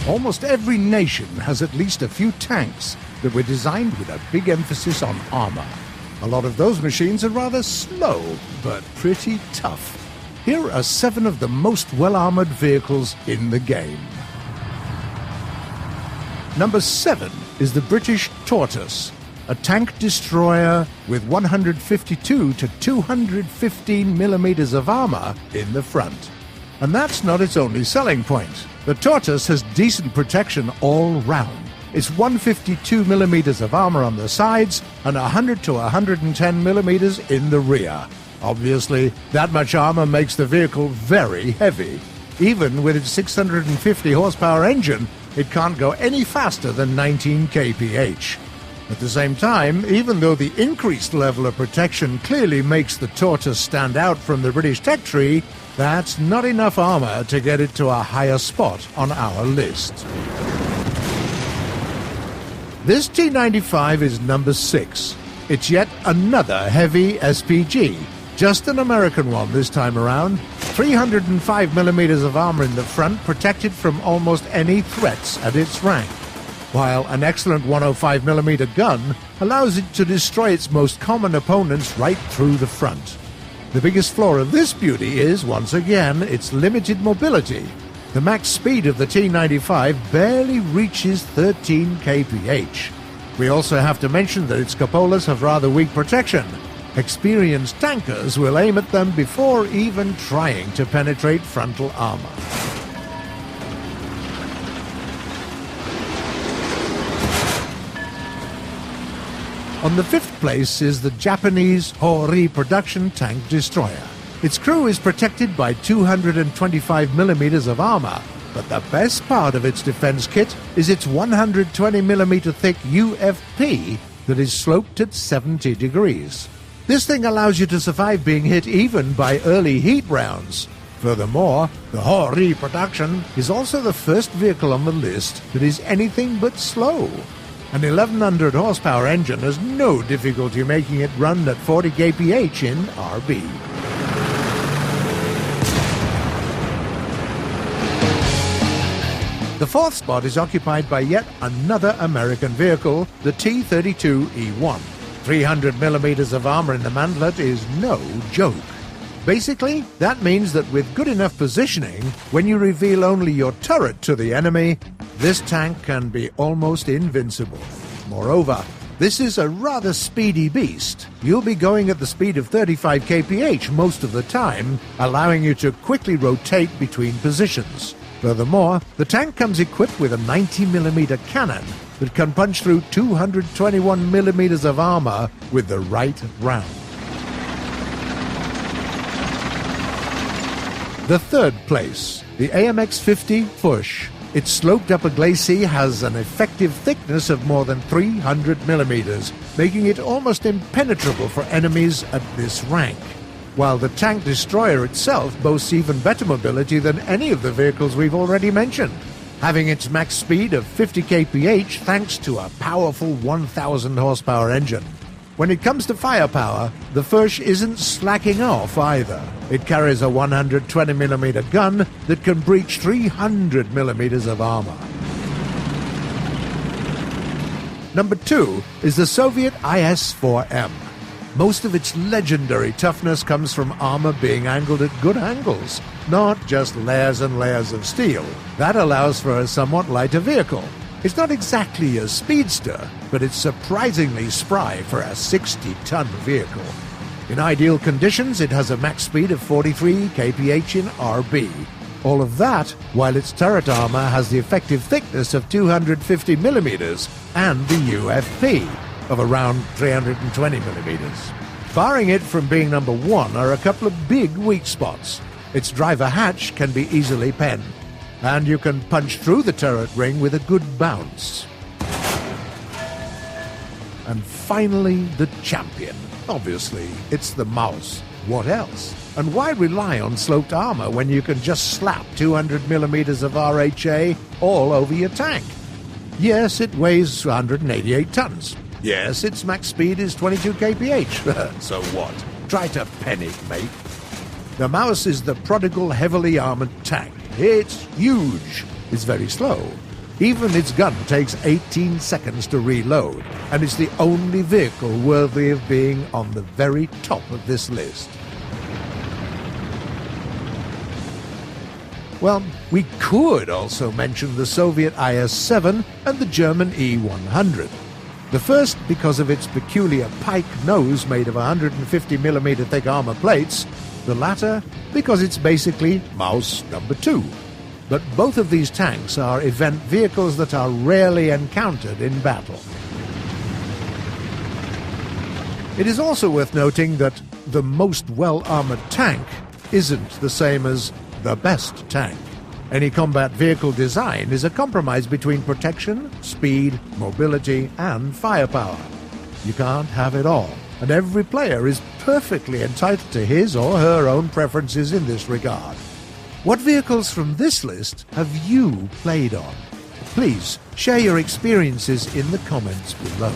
Almost every nation has at least a few tanks that were designed with a big emphasis on armor. A lot of those machines are rather slow, but pretty tough. Here are 7 of the most well-armored vehicles in the game. Number 7 is the British Tortoise, a tank destroyer with 152 to 215 millimeters of armor in the front. And that's not its only selling point. The Tortoise has decent protection all round. It's 152 millimeters of armor on the sides and 100 to 110 millimeters in the rear. Obviously, that much armor makes the vehicle very heavy. Even with its 650 horsepower engine, it can't go any faster than 19 kph. At the same time, even though the increased level of protection clearly makes the Tortoise stand out from the British tech tree, that's not enough armor to get it to a higher spot on our list. This T-95 is number 6. It's yet another heavy SPG, just an American one this time around. 305 millimeters of armor in the front, protected from almost any threats at its rank, while an excellent 105mm gun allows it to destroy its most common opponents right through the front. The biggest flaw of this beauty is, once again, its limited mobility. The max speed of the T-95 barely reaches 13 kph. We also have to mention that its cupolas have rather weak protection. Experienced tankers will aim at them before even trying to penetrate frontal armor. On the 5th place is the Japanese Hori production tank destroyer. Its crew is protected by 225 millimeters of armor, but the best part of its defense kit is its 120 millimeter thick UFP that is sloped at 70 degrees. This thing allows you to survive being hit even by early heat rounds. Furthermore, the Hori production is also the first vehicle on the list that is anything but slow. An 1100 horsepower engine has no difficulty making it run at 40 kph in RB. The 4th spot is occupied by yet another American vehicle, the T-32E1. 300 millimeters of armor in the mantlet is no joke. Basically, that means that with good enough positioning, when you reveal only your turret to the enemy, this tank can be almost invincible. Moreover, this is a rather speedy beast. You'll be going at the speed of 35 kph most of the time, allowing you to quickly rotate between positions. Furthermore, the tank comes equipped with a 90mm cannon that can punch through 221mm of armor with the right round. The 3rd place, the AMX-50 Fuchs. Its sloped upper glacis has an effective thickness of more than 300mm, making it almost impenetrable for enemies at this rank, while the tank destroyer itself boasts even better mobility than any of the vehicles we've already mentioned, having its max speed of 50 kph thanks to a powerful 1000 horsepower engine. When it comes to firepower, the Fuchs isn't slacking off either. It carries a 120mm gun that can breach 300mm of armor. Number 2 is the Soviet IS-4M. Most of its legendary toughness comes from armor being angled at good angles, not just layers and layers of steel. That allows for a somewhat lighter vehicle. It's not exactly a speedster, but it's surprisingly spry for a 60-ton vehicle. In ideal conditions, it has a max speed of 43 kph in RB. All of that while its turret armor has the effective thickness of 250mm and the UFP of around 320mm. Barring it from being number 1 are a couple of big weak spots. Its driver hatch can be easily penned, and you can punch through the turret ring with a good bounce. And finally, the champion. Obviously, it's the Maus. What else? And why rely on sloped armor when you can just slap 200mm of RHA all over your tank? Yes, it weighs 188 tons. Yes, its max speed is 22 kph. So what? Try to pen it, mate. The Maus is the prodigal, heavily armored tank. It's huge. It's very slow. Even its gun takes 18 seconds to reload, and it's the only vehicle worthy of being on the very top of this list. Well, we could also mention the Soviet IS-7 and the German E-100. The first because of its peculiar pike nose made of 150mm thick armor plates, the latter because it's basically Maus number 2. But both of these tanks are event vehicles that are rarely encountered in battle. It is also worth noting that the most well-armored tank isn't the same as the best tank. Any combat vehicle design is a compromise between protection, speed, mobility, and firepower. You can't have it all, and every player is perfectly entitled to his or her own preferences in this regard. What vehicles from this list have you played on? Please share your experiences in the comments below.